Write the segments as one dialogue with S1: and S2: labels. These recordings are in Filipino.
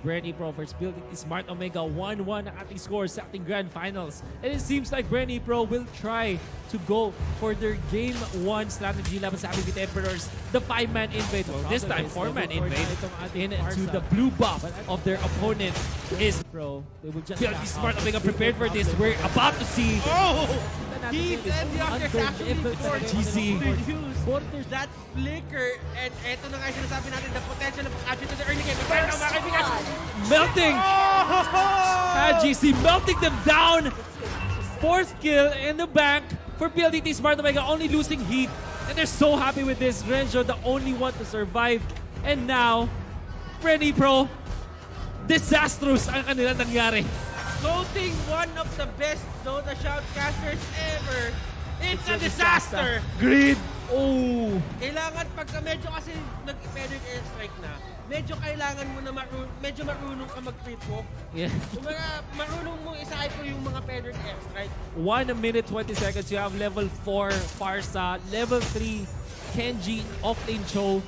S1: BREN Epro versus PLDT Smart Omega. 1-1 ang ating score sa ating Grand Finals. And it seems like BREN Epro will try to go for their Game 1 strategy laban sa ating Emperors. The 5-man invade. Well, this time, 4-man invade into the blue buff of their opponent is PLDT Smart Omega prepared for this. We're about to see
S2: Heath and Young are actually forced
S1: GC.
S2: to use that flicker. And eto na nga yung sinasabi natin, the potential of action to the early game. Pero mga kaibigan,
S1: melting! GC melting them down! Fourth kill in the bank for PLDT Smart Omega, only losing Heath. And they're so happy with this. Renzo, the only one to survive. And now, BREN Epro, disastrous ang kanila nangyari.
S2: Goating one of the best Dota shoutcasters ever. It's a disaster!
S1: Greed! Oh!
S2: Kailangan pagka medyo kasi nag-Pedic airstrike na, medyo kailangan mo na medyo marunong ka mag-free-walk.
S1: Yeah.
S2: Kung marunong mo isa-hyper yung mga Pedic airstrike.
S1: 1 minute 20 seconds. You have level 4 Farsa, level 3 Kenji, off-lane Cho,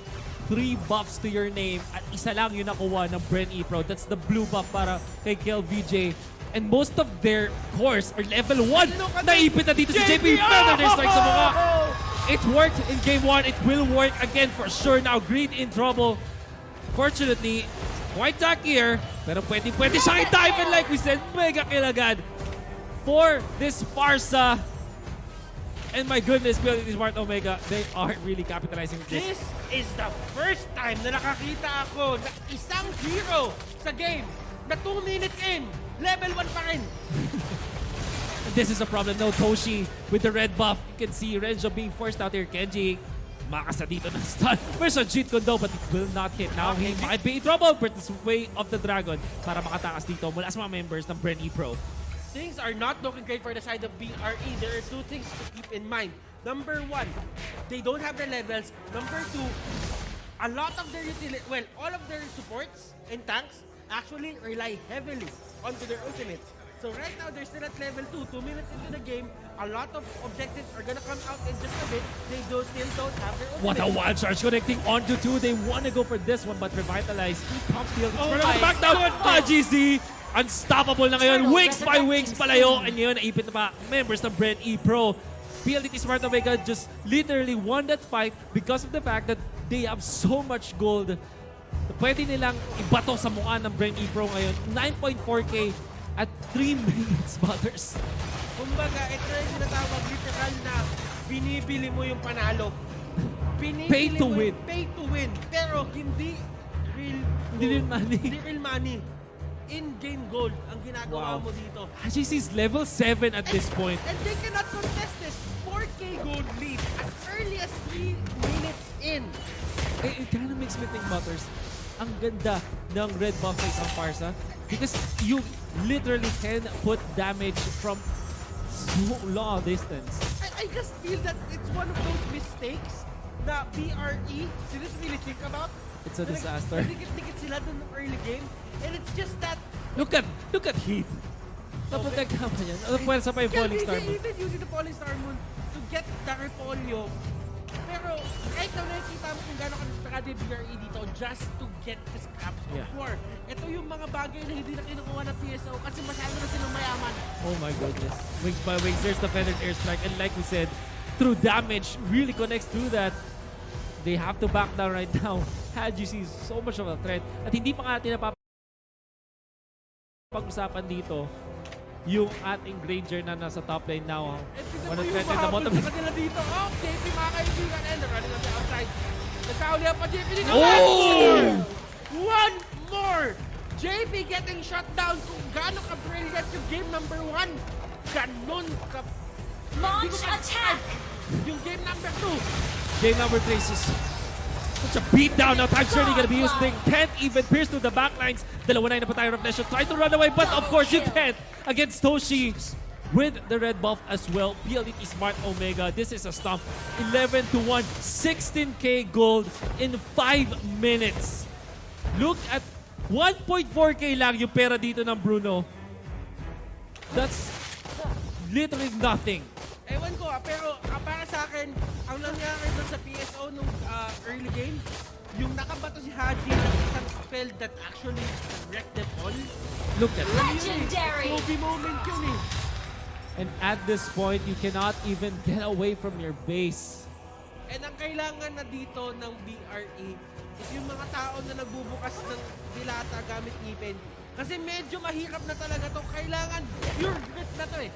S1: 3 buffs to your name, at isa lang yung nakuha ng BREN Epro. That's the blue buff para kay Kel VJ. And most of their cores are level 1. Naipit na dito si JP. Feather their strike sa mukha. It worked in game 1. It will work again for sure. Now Greed in trouble. Fortunately, quite tackier. Pero pwede siyang i-dive. And like we said, mega kill agad for this Farsa. And my goodness, PLDT Smart Omega, they are really capitalizing this.
S2: This is the first time na nakakita ako na isang hero sa game na 2 minutes in, level 1 pa rin.
S1: This is a problem. No Toshi with the red buff. You can see Renzo being forced out here. Kenji, makasa dito ng stun. Where's a cheat condo, but it will not hit. Now he might be in trouble for this way of the dragon para makatakas dito mula sa mga members ng BREN Epro.
S2: Things are not looking great for the side of BRE. There are 2 things to keep in mind. Number 1, they don't have the levels. Number 2, a lot of their all of their supports and tanks actually rely heavily onto their ultimates. So right now, they're still at level 2. 2 minutes into the game, a lot of objectives are gonna come out in just a bit. They still don't have their ultimates.
S1: What a wild charge connecting onto 2. They want to go for this one, but Revitalize. Pump field.
S2: Oh
S1: Back down. GC. Unstoppable na ngayon. Wings by wings palayo. And ngayon, naipit na pa members ng BREN Epro. PLDT Smart Omega just literally won that fight because of the fact that they have so much gold. Pwede nilang ibato sa mukha ng BREN Epro ngayon. 9.4k at 3 minutes, Butters.
S2: Kumbaga, ito yung sinatawag literal na binibili mo yung panalo.
S1: Pay to win.
S2: Pay to win. Pero hindi real
S1: money.
S2: Hindi real money. In-game gold ang ginagawa mo dito.
S1: GC's level 7 at this point.
S2: And they cannot contest this. 4k gold lead as early as 3 minutes in.
S1: It kind of makes me think, Butters, ang ganda ng red buff sa isang Farsa because you literally can put damage from so long distance.
S2: I just feel that it's one of those mistakes na BRE didn't really think about.
S1: It's a disaster.
S2: Nagdikit sila dun ng early game. And it's just that...
S1: Look at Heath. Naprotect ka pa yan. Pwersa pa yung Falling Star Moon.
S2: Even using the Falling Star Moon to get the repolyo. Pero kahit na nakikita mo kung gano'n ka-desperado yung BRE dito just to get the scraps of war. Ito yung mga bagay na hindi na kinukuha ng PSO kasi masyado na silang mayaman.
S1: Oh my goodness. Wings by wings. There's the feathered airstrike. And like we said, through damage, really connects through that. They have to back down right now. HGC is so much of a threat. At hindi pa nga natin napapag-usapan dito yung ating Granger na nasa top lane now.
S2: Ano threaten the bottom lane? Dito. Oh, JP mga kaibigan. And they're running on the outside. Nagkahuli pa JP dito.
S1: Oh!
S2: One more! JP getting shut down kung gaano ka-brilliant yung game number 1. Ganon ka...
S3: Launch attack!
S2: Yung game number 2.
S1: Game number 3 is such a beatdown. Now time's really gonna be used. They can't even pierce through the backlines. Dalawa na pa tayo Reflection. Try to run away, but of course you can't against Toshi with the red buff as well. PLDT Smart Omega. This is a stomp. 11-1, 16k gold in 5 minutes. Look at 1.4k lang yung pera dito ng Bruno. That's literally nothing.
S2: Ewan ko pero para sa akin, ang nangyari doon sa PSO nung early game, yung nakabato si Haji ng isang spell that actually wrecked them all.
S1: Look at that.
S3: Legendary.
S2: Movie moment yun eh.
S1: And at this point, you cannot even get away from your base.
S2: And ang kailangan na dito ng BRE is yung mga tao na nagbubukas ng dilata gamit ngipin. Kasi medyo mahirap na talaga to. Kailangan pure grit na to eh.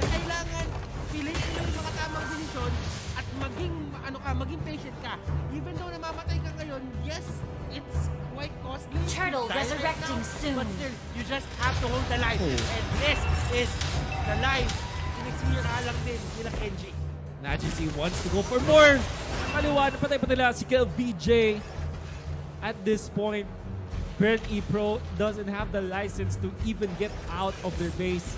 S2: Kailangan piliin yung mga tamang desisyon at maging patient ka. Even though namamatay ka ngayon, yes, it's quite costly.
S3: Turtle
S2: Die right
S3: resurrecting
S2: now,
S3: soon.
S2: But still, you just have to hold the line. And this is the line. Sinisira lang din nila Kenji.
S1: Najisi wants to go for more. Kaliwa, napatay pa nila si VJ. At this point, BREN Epro doesn't have the license to even get out of their base.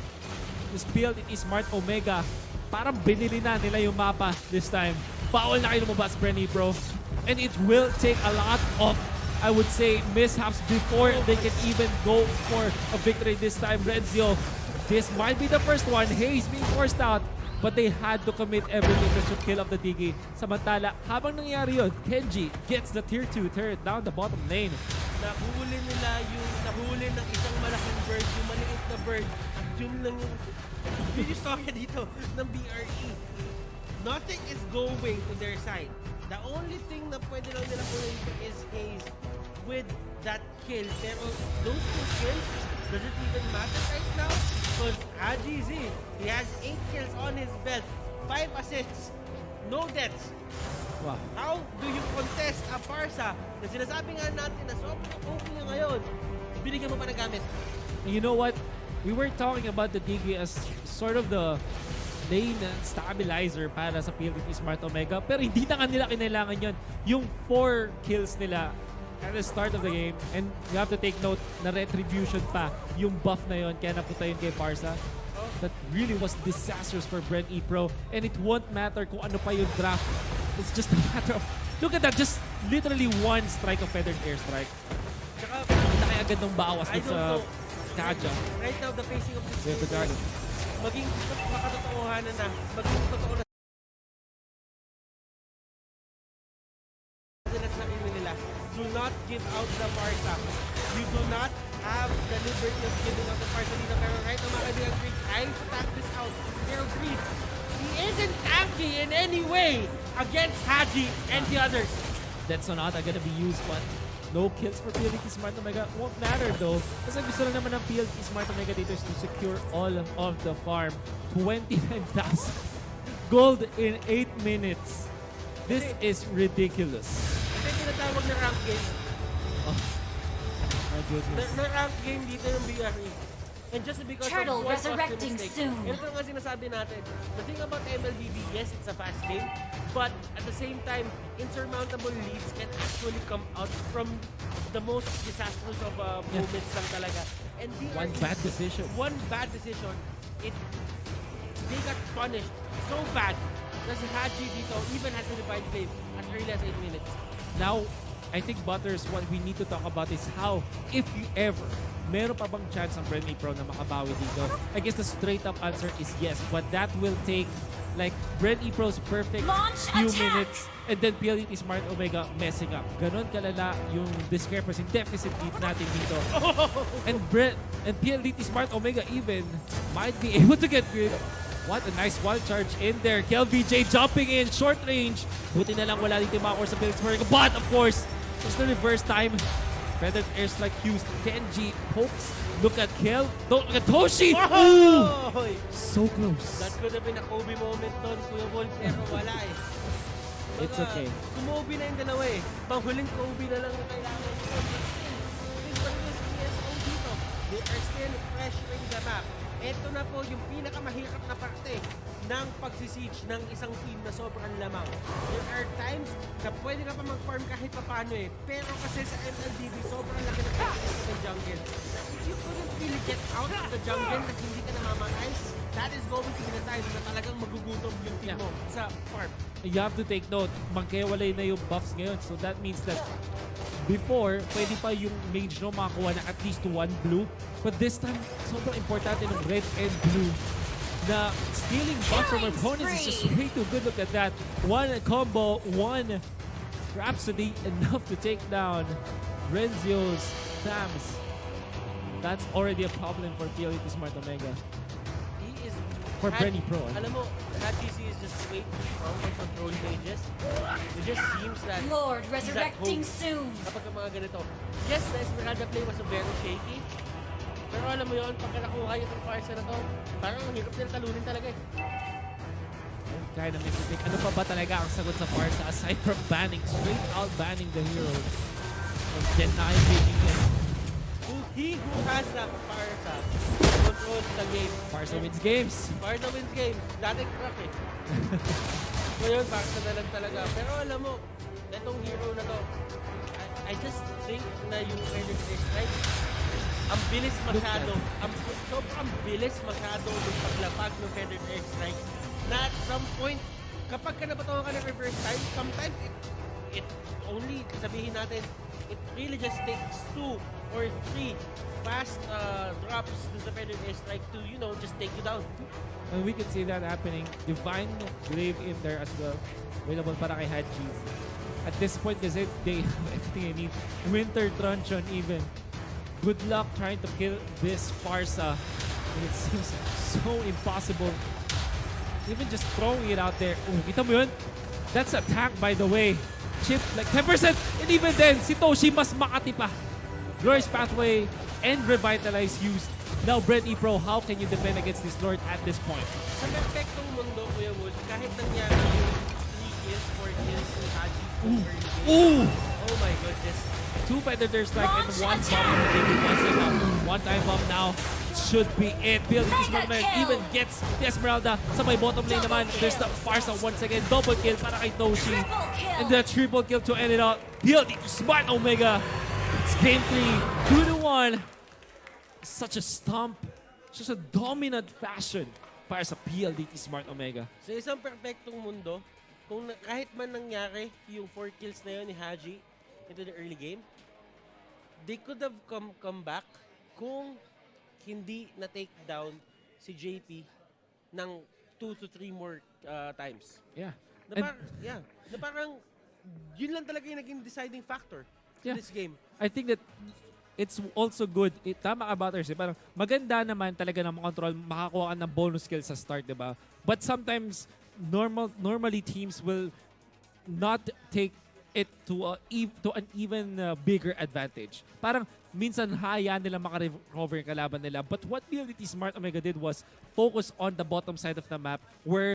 S1: This build, it is Smart Omega. Parang binili na nila yung mapa this time. Bawal na kayo lumabas, BREN Epro. And it will take a lot of, I would say, mishaps before they can even go for a victory this time. Renzio, this might be the first one. Hayes being forced out. But they had to commit everything just to kill off the Digi. Samantala, habang nangyari yun, Kenji gets the tier 2 turret down the bottom lane.
S2: Nahuli ng isang malaking bird, yung maliit na bird. At yun lang yung istorya dito ng BRE. Nothing is going to their side. The only thing na pwede lang nila kunin is Hayes with that kill. Pero those two kills, does it even matter right now? Because Haji Z, he has 8 kills on his belt, 5 assists, no deaths.
S1: Wow.
S2: How do you contest a Parsa na sinasabi nga natin na sobrang okay na ngayon, binigyan mo pa ng gamit?
S1: You know what? We were talking about the Digi as sort of the lane stabilizer para sa PLDT Smart Omega. Pero hindi na nga nila kinailangan yun. Yung 4 kills nila at the start of the game, and you have to take note na retribution pa yung buff na yun kaya napunta yun kay Parsa. That really was disastrous for BREN Epro, and it won't matter kung ano pa yung draft. It's just a matter of, look at that, just literally one strike of feathered airstrike.
S2: Tsaka,
S1: Laki agad ng bawas
S2: I
S1: dun
S2: don't
S1: sa
S2: know.
S1: Kaja.
S2: Right now, the pacing of this
S1: With the Dragon.
S2: maging makatotohanan na, maging totoo na sinasabi nila. Do not give out the Parsa. You do not have the liberty of giving out the Parsa dito. Pero right now, mga kaibigan, Greek trying to tank this out. Pero Greek, he isn't tanky in any way against Haji and the others.
S1: That Sonata gonna be used, but no kills for PLDT Smart Omega. Won't matter though. Kasi gusto lang naman ng PLDT Smart Omega dito is to secure all of the farm. 29,000 gold in 8 minutes. This is ridiculous.
S2: Ito yung tinatawag na rank game.
S1: Oh, my goodness.
S2: Na rank game dito ng BRE. And just because
S3: Turtle
S2: of one
S3: resurrecting
S2: mistake.
S3: soon.
S2: Ito nga sinasabi natin. The thing about MLBB, yes, it's a fast game. But at the same time, insurmountable leads can actually come out from the most disastrous of moments lang talaga. And BRE,
S1: One bad decision.
S2: One bad decision, they got punished so bad na si Haji dito even has a divine flame as early as 8 minutes.
S1: Now, I think, Butters, what we need to talk about is how, if you ever, meron pa bang chance ang BREN Epro na makabawi dito? I guess the straight up answer is yes, but that will take like BREN Epro's perfect
S3: Launch
S1: few
S3: attack!
S1: minutes and then PLDT Smart Omega messing up. Ganon kalala yung discrepancy, deficit lead natin dito. And PLDT Smart Omega even might be able to get good. What a nice wall charge in there. VJ jumping in, short range. Buti na lang wala dito yung mga core sa PLDT. But of course, just the reverse time. Feathered airstrike used. Kenji pokes. Look at Kel. Look at Toshi. Ooh! So close.
S2: That could have been a Kobe moment doon, Kuya Bol, pero wala eh.
S1: It's okay.
S2: Kumobi na yung dalawa eh. Panghuling Kobe na lang na kailangan ko. Think what is PSO dito? They are still pressuring the map. Ito na po yung pinakamahirap na parte ng pagsisiege ng isang team na sobrang lamang. There are times na pwede ka pa mag-farm kahit pa paano eh. Pero kasi sa MLDB, sobrang laki ng presence ng jungle. If you couldn't really get out of the jungle at hindi ka namamatay, that is going to be the time na talagang magugutom yung team mo sa farm.
S1: You have to take note, magkaiwalay na yung buffs ngayon. So that means that before, pwede pa yung mage no makakuha na at least one blue. But this time, sobrang importante ng red and blue na stealing buffs from opponents is just way too good. Look at that. One combo, one Rhapsody enough to take down Renzio's Thams. That's already a problem for PLDT Smart Omega.
S2: He is...
S1: For BRE Pro.
S2: Alam mo, HTC is just way too strong for control mages. It just seems that
S3: Lord
S2: he's at
S3: resurrecting
S2: home
S3: soon.
S2: kapag ang mga ganito. Yes, the Esmeralda play was very shaky. Pero alam mo yun, pagka nakuha yung Farsa na to, parang ang hirap nila talunin talaga eh.
S1: Kind of makes you think, ano pa ba talaga ang sagot sa Farsa aside from banning, straight out banning the hero and denying beating him.
S2: He who has that Farsa controls the game.
S1: Farsa wins games.
S2: Farsa wins games. Dating crap eh. Ngayon, Farsa na lang talaga. Pero alam mo, itong hero na to, I just think na yung Predator Strike, ang bilis masyado. Sobrang bilis masyado yung paglapag ng Predator Strike. Na at some point, kapag ka nabatawan ka ng reverse time, sometimes it only, sabihin natin, it really just takes 2 or 3 fast drops to the Predator Strike to, you know, just take you down.
S1: And we can see that happening. Divine Glaive in there as well. Available para kay Hadjis. At this point, kasi they have everything they need. Winter Truncheon even. Good luck trying to kill this Farsa. And it seems so impossible. Even just throwing it out there. Oh, kita mo yun? That's attack, by the way. Chip, like 10%. And even then, si Toshi mas makati pa. Glorious Pathway and Revitalize used. Now, Epro, how can you defend against this Lord at this point?
S2: Sa perfectong mundo, Kuya Wood, kahit nangyari yung 3 kills, 4 kills ni Haji over the game.
S1: Ooh!
S2: Oh my goodness.
S1: 2 Predator Strike and 1 bomb. One time bomb now. Should be it. PLDT Smart Omega even gets the Esmeralda. Sa may bottom lane naman, there's the Farsa once again. Double kill para kay Toshi. And the triple kill to end it out. PLDT Smart Omega. It's game 3. 2-1. Such a stomp. Such a dominant fashion para sa PLDT Smart Omega.
S2: Sa isang perfectong mundo, kung kahit man nangyari yung 4 kills na yun ni Haji into the early game, they could have come back kung hindi na-take down si JP ng 2 to 3 more times.
S1: Yeah.
S2: Na parang yun lang talaga yung naging deciding factor in this game.
S1: I think that it's also good. Tama ka, Butters. Parang maganda naman talaga na makontrol, makakuha ka ng bonus skill sa start, diba? But sometimes, normally teams will not take it to an even bigger advantage. Parang minsan hayaan nila makarecover yung kalaban nila. But what PLDT Smart Omega did was focus on the bottom side of the map where